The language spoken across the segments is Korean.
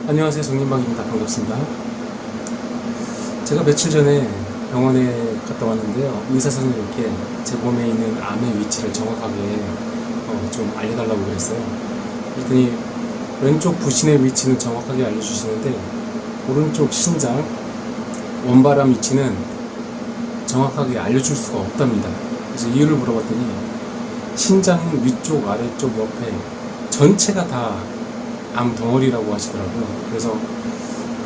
안녕하세요, 정림박입니다. 반갑습니다. 제가 며칠 전에 병원에 갔다 왔는데요, 의사 선생님께 제 몸에 있는 암의 위치를 정확하게 좀 알려달라고 그랬어요. 그랬더니 왼쪽 부신의 위치는 정확하게 알려주시는데 오른쪽 신장 원바람 위치는 정확하게 알려줄 수가 없답니다. 그래서 이유를 물어봤더니 신장 위쪽, 아래쪽, 옆에 전체가 다 암 덩어리라고 하시더라고요. 그래서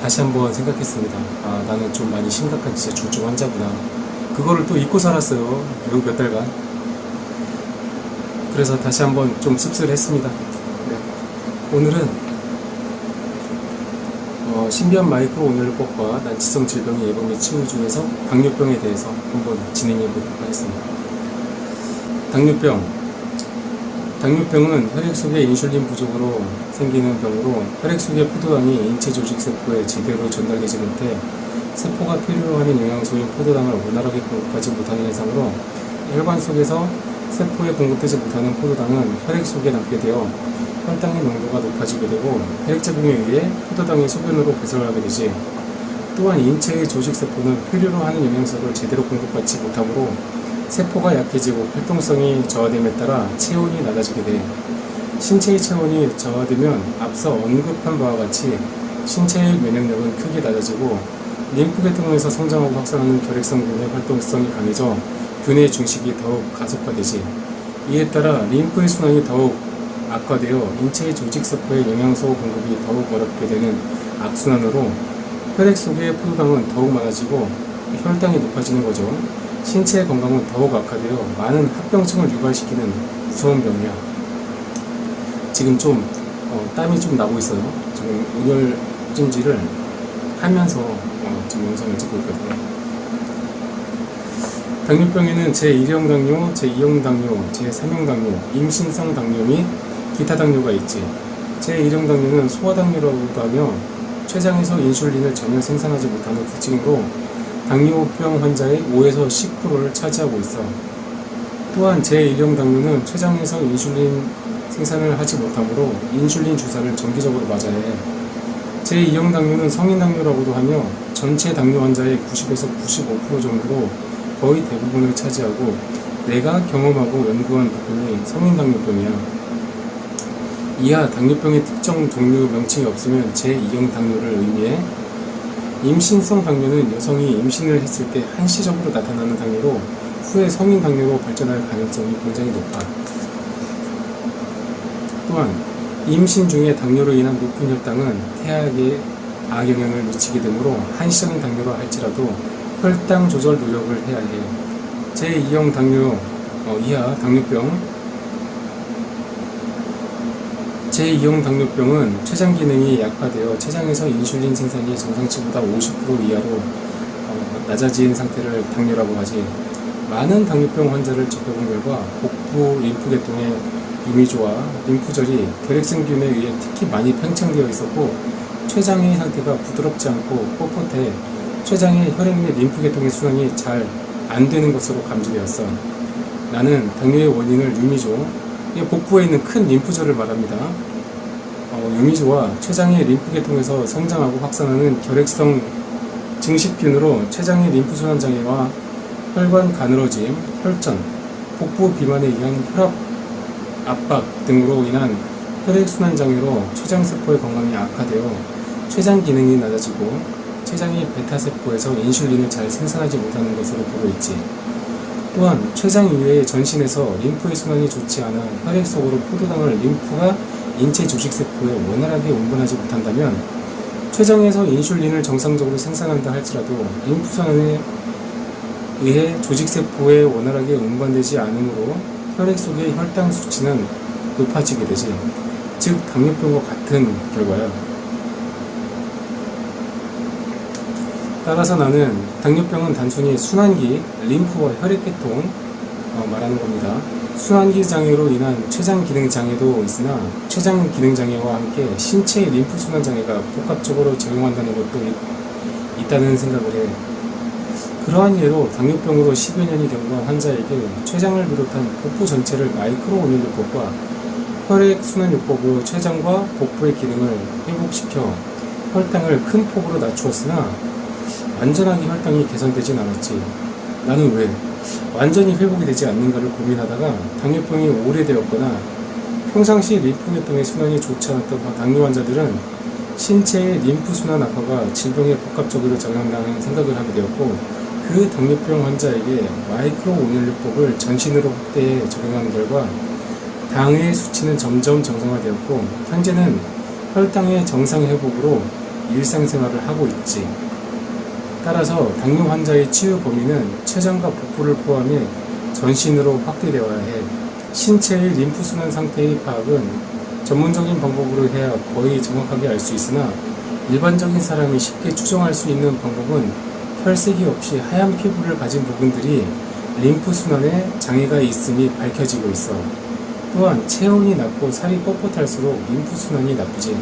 다시 한번 생각했습니다. 아, 나는 좀 많이 심각한 진짜 중증 환자구나. 그거를 또 잊고 살았어요. 결국 몇 달간. 그래서 다시 한번 좀 씁쓸했습니다. 네. 오늘은 신비한 마이크로 온열법과 난치성 질병의 예방 및 치유 중에서 당뇨병에 대해서 한번 진행해 보도록 하겠습니다. 당뇨병은 혈액 속의 인슐린 부족으로 생기는 병으로 혈액 속의 포도당이 인체 조직 세포에 제대로 전달되지 못해 세포가 필요로 하는 영양소인 포도당을 원활하게 공급하지 못하는 현상으로 혈관 속에서 세포에 공급되지 못하는 포도당은 혈액 속에 남게 되어 혈당의 농도가 높아지게 되고 혈액작용에 의해 포도당이 소변으로 배설하게 되지. 또한 인체의 조직 세포는 필요로 하는 영양소를 제대로 공급받지 못하므로 세포가 약해지고 활동성이 저하됨에 따라 체온이 낮아지게 돼. 신체의 체온이 저하되면 앞서 언급한 바와 같이 신체의 면역력은 크게 낮아지고 림프계통에서 성장하고 확산하는 결핵성 균의 활동성이 강해져 균의 증식이 더욱 가속화되지. 이에 따라 림프의 순환이 더욱 악화되어 인체의 조직세포의 영양소 공급이 더욱 어렵게 되는 악순환으로 혈액 속의 포도당은 더욱 많아지고 혈당이 높아지는 거죠. 신체의 건강은 더욱 악화되어 많은 합병증을 유발시키는 무서운 병이야. 지금 좀 땀이 좀 나고 있어요. 지금 온열 찜질을 하면서 지금 영상을 찍고 있거든요. 당뇨병에는 제1형 당뇨, 제2형 당뇨, 제3형 당뇨, 임신성 당뇨 및 기타 당뇨가 있지. 제1형 당뇨는 소아당뇨라고도 하며 췌장에서 인슐린을 전혀 생산하지 못하는 특징으로 당뇨병 환자의 5에서 10%를 차지하고 있어. 또한 제1형 당뇨는 췌장에서 인슐린 생산을 하지 못하므로 인슐린 주사를 정기적으로 맞아야 해. 제2형 당뇨는 성인 당뇨라고도 하며 전체 당뇨 환자의 90에서 95% 정도로 거의 대부분을 차지하고 내가 경험하고 연구한 부분이 성인 당뇨병이야. 이하 당뇨병의 특정 종류 명칭이 없으면 제2형 당뇨를 의미해. 임신성 당뇨는 여성이 임신을 했을 때 한시적으로 나타나는 당뇨로 후에 성인 당뇨로 발전할 가능성이 굉장히 높아. 또한 임신 중에 당뇨로 인한 높은 혈당은 태아에게 악영향을 미치게 되므로 한시적인 당뇨라 할지라도 혈당 조절 노력을 해야 해. 제2형 당뇨 이하 당뇨병 제2형 당뇨병은 췌장 기능이 약화되어 췌장에서 인슐린 생산이 정상치보다 50% 이하로 낮아진 상태를 당뇨라고 하지. 많은 당뇨병 환자를 지켜본 결과 복부 림프계통의 유미조와 림프절이 결핵성균에 의해 특히 많이 팽창되어 있었고 췌장의 상태가 부드럽지 않고 뻣뻣해 췌장의 혈액 및 림프계통의 순환이 잘 안 되는 것으로 감지되었어. 나는 당뇨의 원인을 유미조, 복부에 있는 큰 림프절을 말합니다. 유미조와 췌장의 림프계통에서 성장하고 확산하는 결핵성 증식균으로 췌장의 림프순환 장애와 혈관 가늘어짐, 혈전, 복부 비만에 의한 혈압 압박 등으로 인한 혈액순환 장애로 췌장세포의 건강이 악화되어 췌장 기능이 낮아지고 췌장이 베타세포에서 인슐린을 잘 생산하지 못하는 것으로 보고 있지. 또한 췌장 이외의 전신에서 림프의 순환이 좋지 않아 혈액 속으로 포도당을 림프가 인체 조직세포에 원활하게 운반하지 못한다면 췌장에서 인슐린을 정상적으로 생산한다 할지라도 림프순환에 의해 조직세포에 원활하게 운반되지 않으므로 혈액 속의 혈당 수치는 높아지게 되지. 즉 당뇨병과 같은 결과야. 따라서 나는 당뇨병은 단순히 순환기, 림프와 혈액계통 말하는 겁니다. 순환기 장애로 인한 췌장 기능 장애도 있으나 췌장 기능 장애와 함께 신체의 림프 순환 장애가 복합적으로 작용한다는 것도 있다는 생각을 해. 그러한 예로 당뇨병으로 10여 년이 경과한 환자에게 췌장을 비롯한 복부 전체를 마이크로 온열요법과 혈액순환요법으로 췌장과 복부의 기능을 회복시켜 혈당을 큰 폭으로 낮추었으나 완전하게 혈당이 개선되진 않았지. 나는 왜 완전히 회복이 되지 않는가를 고민하다가 당뇨병이 오래되었거나 평상시 림프계통의 순환이 좋지 않았던 당뇨 환자들은 신체의 림프 순환 악화가 질병에 복합적으로 작용한다는 생각을 하게 되었고, 그 당뇨병 환자에게 마이크로 온혈요법을 전신으로 확대해 적용하는 결과 당의 수치는 점점 정상화되었고, 현재는 혈당의 정상 회복으로 일상생활을 하고 있지. 따라서 당뇨 환자의 치유 범위는 췌장과 복부를 포함해 전신으로 확대되어야 해. 신체의 림프 순환 상태의 파악은 전문적인 방법으로 해야 거의 정확하게 알 수 있으나, 일반적인 사람이 쉽게 추정할 수 있는 방법은 혈색이 없이 하얀 피부를 가진 부분들이 림프 순환에 장애가 있음이 밝혀지고 있어. 또한 체온이 낮고 살이 뻣뻣할수록 림프 순환이 나쁘지.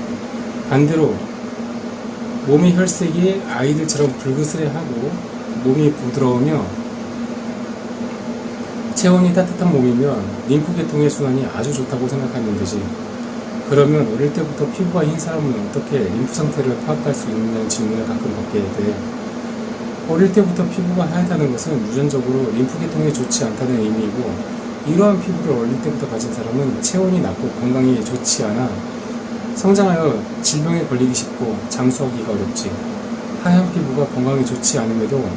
반대로 몸의 혈색이 아이들처럼 붉으스레하고 몸이 부드러우며 체온이 따뜻한 몸이면 림프계통의 순환이 아주 좋다고 생각하면 되지. 그러면 어릴 때부터 피부가 흰 사람은 어떻게 림프 상태를 파악할 수 있느냐는 질문을 가끔 받게 돼. 어릴 때부터 피부가 하얗다는 것은 유전적으로 림프계통이 좋지 않다는 의미이고, 이러한 피부를 어릴 때부터 가진 사람은 체온이 낮고 건강이 좋지 않아 성장하여 질병에 걸리기 쉽고 장수하기가 어렵지. 하얀 피부가 건강이 좋지 않음에도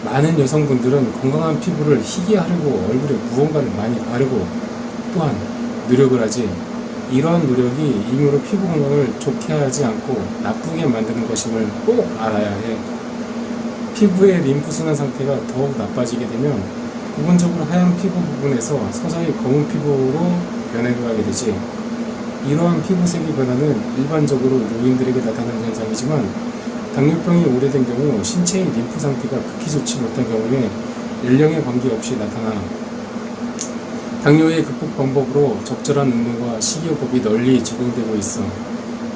많은 여성분들은 건강한 피부를 희게 하려고 얼굴에 무언가를 많이 바르고 또한 노력을 하지. 이러한 노력이 임의로 피부 건강을 좋게 하지 않고 나쁘게 만드는 것임을 꼭 알아야 해. 피부의 림프순환 상태가 더욱 나빠지게 되면 부분적으로 하얀 피부 부분에서 서서히 검은 피부로 변해가게 되지. 이러한 피부색의 변화는 일반적으로 노인들에게 나타나는 현상이지만, 당뇨병이 오래된 경우 신체의 림프 상태가 극히 좋지 못한 경우에 연령에 관계없이 나타나. 당뇨의 극복 방법으로 적절한 운동과 식이요법이 널리 적용되고 있어.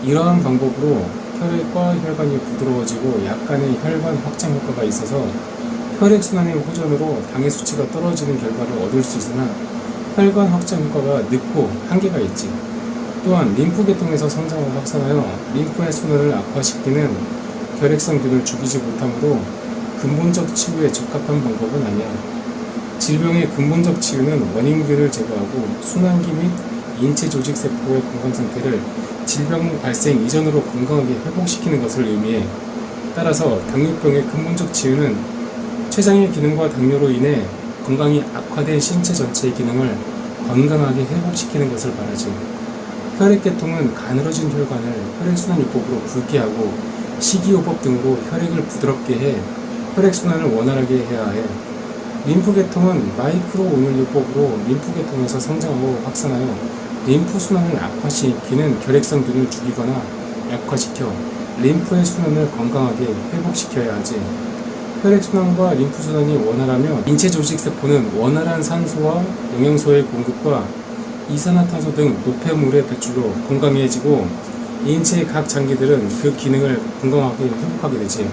이러한 방법으로 혈액과 혈관이 부드러워지고 약간의 혈관 확장 효과가 있어서 혈액순환의 호전으로 당의 수치가 떨어지는 결과를 얻을 수 있으나, 혈관 확장 효과가 늦고 한계가 있지. 또한 림프계통에서 성장하고 확산하여 림프의 순환을 악화시키는 결핵성균을 죽이지 못하므로 근본적 치유에 적합한 방법은 아니야. 질병의 근본적 치유는 원인균을 제거하고 순환기 및 인체 조직 세포의 건강 상태를 질병 발생 이전으로 건강하게 회복시키는 것을 의미해. 따라서 당뇨병의 근본적 치유는 췌장의 기능과 당뇨로 인해 건강이 악화된 신체 전체의 기능을 건강하게 회복시키는 것을 말하지. 혈액계통은 가늘어진 혈관을 혈액순환요법으로 굵게 하고 식이요법 등으로 혈액을 부드럽게 해 혈액순환을 원활하게 해야 해. 림프계통은 마이크로 온혈요법으로 림프계통에서 성장하고 확산하여 림프순환을 악화시키는 결핵성균을 죽이거나 약화시켜 림프의 순환을 건강하게 회복시켜야 하지. 혈액순환과 림프순환이 원활하며 인체 조직세포는 원활한 산소와 영양소의 공급과 이산화탄소 등 노폐물의 배출로 건강해지고, 인체의 각 장기들은 그 기능을 건강하게 회복하게 되지.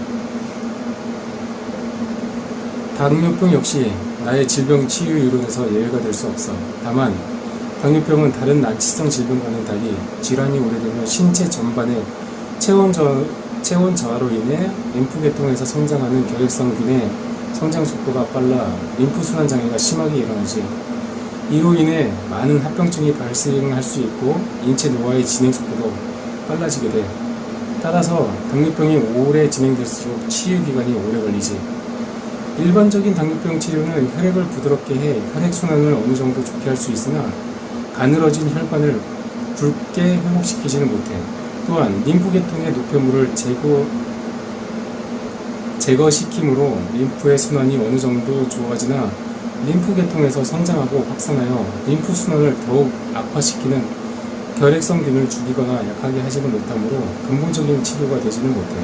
당뇨병 역시 나의 질병 치유 이론에서 예외가 될 수 없어. 다만 당뇨병은 다른 난치성 질병과는 달리 질환이 오래되면 신체 전반에 체온 저하로 인해 림프계통에서 성장하는 결핵성균의 성장 속도가 빨라 림프순환 장애가 심하게 일어나지. 이로 인해 많은 합병증이 발생할 수 있고 인체 노화의 진행 속도도 빨라지게 돼. 따라서 당뇨병이 오래 진행될수록 치유 기간이 오래 걸리지. 일반적인 당뇨병 치료는 혈액을 부드럽게 해 혈액순환을 어느 정도 좋게 할 수 있으나 가늘어진 혈관을 굵게 회복시키지는 못해. 또한 림프계통의 노폐물을 제거시킴으로 림프의 순환이 어느 정도 좋아지나 림프계통에서 성장하고 확산하여 림프순환을 더욱 악화시키는 결핵성균을 죽이거나 약하게 하지는 못하므로 근본적인 치료가 되지는 못해.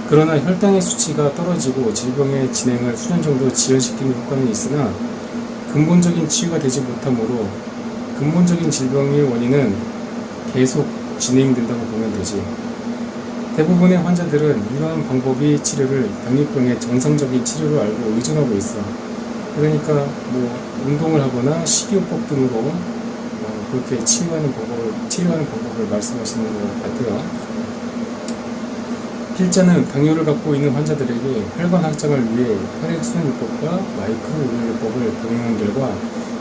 그러나 혈당의 수치가 떨어지고 질병의 진행을 수년 정도 지연시키는 효과는 있으나 근본적인 치유가 되지 못하므로 근본적인 질병의 원인은 계속 진행된다고 보면 되지. 대부분의 환자들은 이러한 방법이 치료를 당뇨병의 정상적인 치료로 알고 의존하고 있어. 그러니까 운동을 하거나 식이요법 등으로 그렇게 치료하는 방법을 말씀하시는 것 같아요. 필자는 당뇨를 갖고 있는 환자들에게 혈관 확장을 위해 혈액순환요법과 마이크로오일요법을 병행한 결과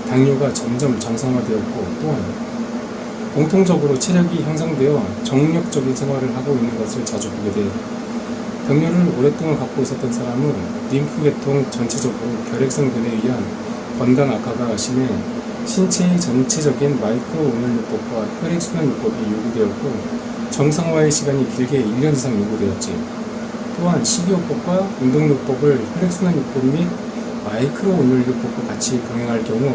당뇨가 점점 정상화되었고, 또한 공통적으로 체력이 향상되어 정력적인 생활을 하고 있는 것을 자주 보게 돼. 당뇨를 오랫동안 갖고 있었던 사람은 림프계통 전체적으로 결핵성 균에 의한 건강 악화가 심해 신체의 전체적인 마이크로오일요법과 혈액순환요법이 요구되었고, 정상화의 시간이 길게 1년 이상 요구되었지. 또한 식이요법과 운동요법을 혈액순환요법 및 마이크로오일요법과 같이 병행할 경우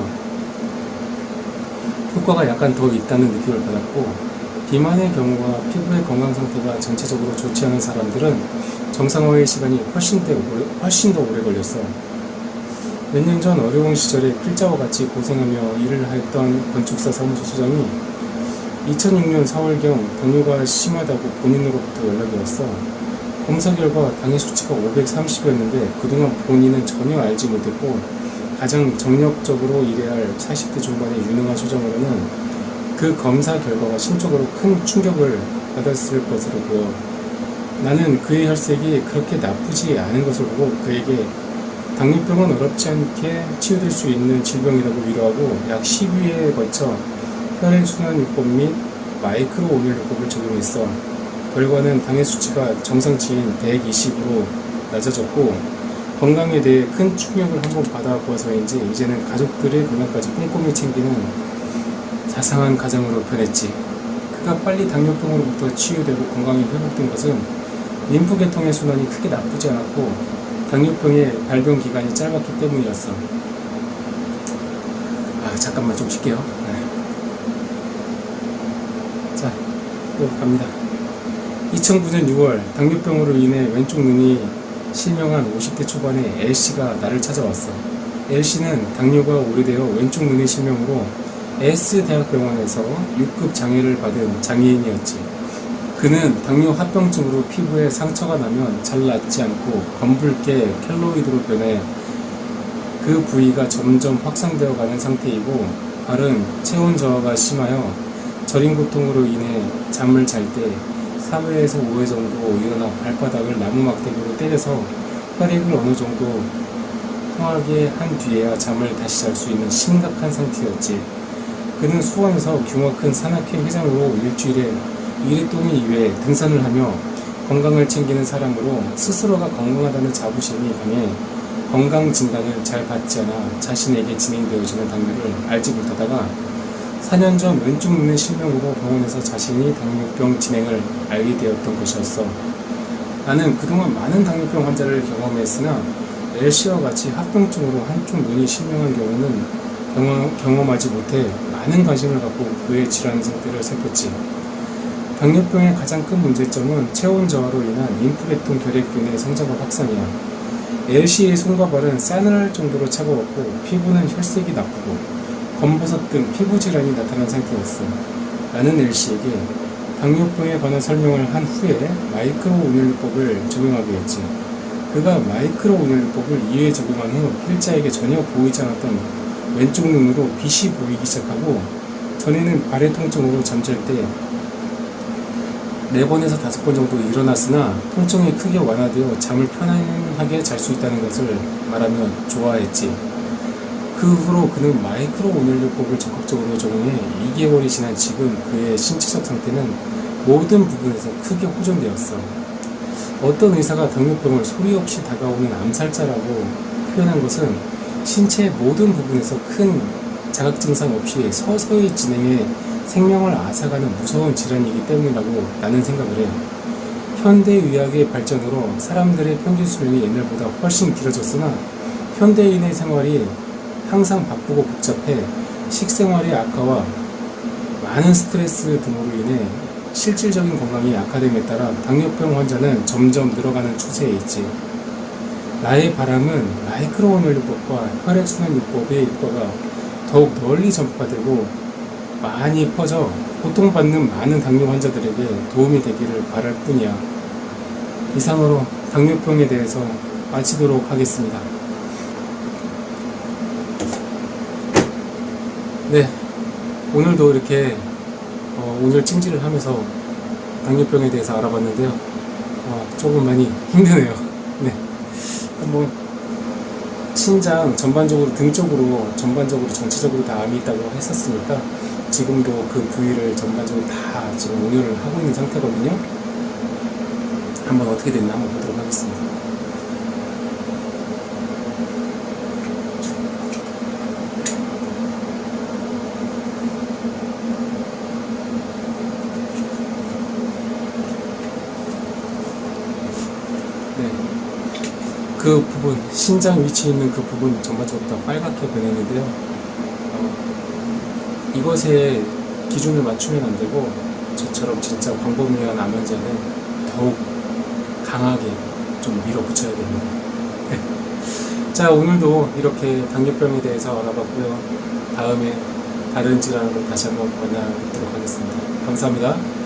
효과가 약간 더 있다는 느낌을 받았고, 비만의 경우와 피부의 건강 상태가 전체적으로 좋지 않은 사람들은 정상화의 시간이 훨씬 더 오래 걸렸어. 몇 년 전 어려운 시절에 필자와 같이 고생하며 일을 했던 건축사 사무소 소장이 2006년 4월경 당뇨가 심하다고 본인으로부터 연락이 왔어. 검사 결과 당의 수치가 530이었는데 그동안 본인은 전혀 알지 못했고, 가장 정력적으로 일해야 할 40대 중반의 유능한 소장으로는 그 검사 결과가 심적으로 큰 충격을 받았을 것으로 보여. 나는 그의 혈색이 그렇게 나쁘지 않은 것을 보고 그에게 당뇨병은 어렵지 않게 치유될 수 있는 질병이라고 위로하고, 약 12회에 걸쳐 혈액순환요법 및 마이크로오일요법을 적용했어. 결과는 당의 수치가 정상치인 120으로 낮아졌고, 건강에 대해 큰 충격을 한번 받아보아서인지 이제는 가족들의 건강까지 꼼꼼히 챙기는 자상한 가장으로 변했지. 그가 빨리 당뇨병으로부터 치유되고 건강이 회복된 것은 림프계통의 순환이 크게 나쁘지 않았고 당뇨병의 발병 기간이 짧았기 때문이었어. 잠깐만 좀 쉴게요. 자, 또 갑니다. 2009년 6월 당뇨병으로 인해 왼쪽 눈이 실명한 50대 초반의 L씨가 나를 찾아왔어. L씨는 당뇨가 오래되어 왼쪽 눈의 실명으로 S대학병원에서 6급 장애를 받은 장애인이었지. 그는 당뇨 합병증으로 피부에 상처가 나면 잘 낫지 않고 검붉게 켈로이드로 변해 그 부위가 점점 확산되어 가는 상태이고, 발은 체온 저하가 심하여 저림 고통으로 인해 잠을 잘 때 4회에서 5회 정도 일어나 발바닥을 나무 막대기로 때려서 혈액을 어느 정도 통하게 한 뒤에야 잠을 다시 잘 수 있는 심각한 상태였지. 그는 수원에서 규모 큰 산악회 회장으로 일주일에 1회 또는 2회 등산을 하며 건강을 챙기는 사람으로 스스로가 건강하다는 자부심이 강해 건강 진단을 잘 받지 않아 자신에게 진행되어지는 당뇨를 알지 못하다가 4년 전 왼쪽 눈의 실명으로 병원에서 자신이 당뇨병 진행을 알게 되었던 것이었어. 나는 그동안 많은 당뇨병 환자를 경험했으나 L씨와 같이 합병증으로 한쪽 눈이 실명한 경우는 경험하지 못해 많은 관심을 갖고 그의 질환 상태를 살폈지. 당뇨병의 가장 큰 문제점은 체온 저하로 인한 림프계통 결핵균의 성장과 확산이야. L씨의 손과 발은 싸늘할 정도로 차가웠고 피부는 혈색이 나쁘고 검버섯 등 피부 질환이 나타난 상태였어. 나는 L씨에게 당뇨병에 관한 설명을 한 후에 마이크로오일요법을 적용하게 했지. 그가 마이크로오일요법을 2회 적용한 후 필자에게 전혀 보이지 않았던 왼쪽 눈으로 빛이 보이기 시작하고, 전에는 발의 통증으로 잠잘 때 4번에서 5번 정도 일어났으나 통증이 크게 완화되어 잠을 편안하게 잘 수 있다는 것을 말하며 좋아했지. 그 후로 그는 마이크로오일요법을 적극적으로 적용해 2개월이 지난 지금 그의 신체적 상태는 모든 부분에서 크게 호전되었어. 어떤 의사가 당뇨병을 소리 없이 다가오는 암살자라고 표현한 것은 신체의 모든 부분에서 큰 자각 증상 없이 서서히 진행해 생명을 앗아가는 무서운 질환이기 때문이라고 나는 생각을 해. 현대의학의 발전으로 사람들의 평균 수명이 옛날보다 훨씬 길어졌으나 현대인의 생활이 항상 바쁘고 복잡해 식생활의 악화와 많은 스트레스 등으로 인해 실질적인 건강이 악화됨에 따라 당뇨병 환자는 점점 늘어가는 추세에 있지. 나의 바람은 마이크로오일요법과 혈액순환요법의 효과가 더욱 널리 전파되고 많이 퍼져 고통받는 많은 당뇨 환자들에게 도움이 되기를 바랄 뿐이야. 이상으로 당뇨병에 대해서 마치도록 하겠습니다. 네, 오늘도 이렇게 오늘 찜질을 하면서 당뇨병에 대해서 알아봤는데요. 조금 많이 힘드네요. 네. 뭐 신장 전반적으로 등 쪽으로 전반적으로 전체적으로 다 암이 있다고 했었으니까 지금도 그 부위를 전반적으로 다 지금 온열을 하고 있는 상태거든요. 한번 어떻게 됐나 한번 보도록 하겠습니다. 네. 그 부분, 신장 위치에 있는 그 부분 전반적으로 다 빨갛게 변했는데요. 이것에 기준을 맞추면 안 되고 저처럼 진짜 광범위한 암 환자는 더욱 강하게 좀 밀어붙여야 됩니다. 자, 오늘도 이렇게 당뇨병에 대해서 알아봤고요. 다음에 다른 질환으로 다시 한번 만나뵙도록 하겠습니다. 감사합니다.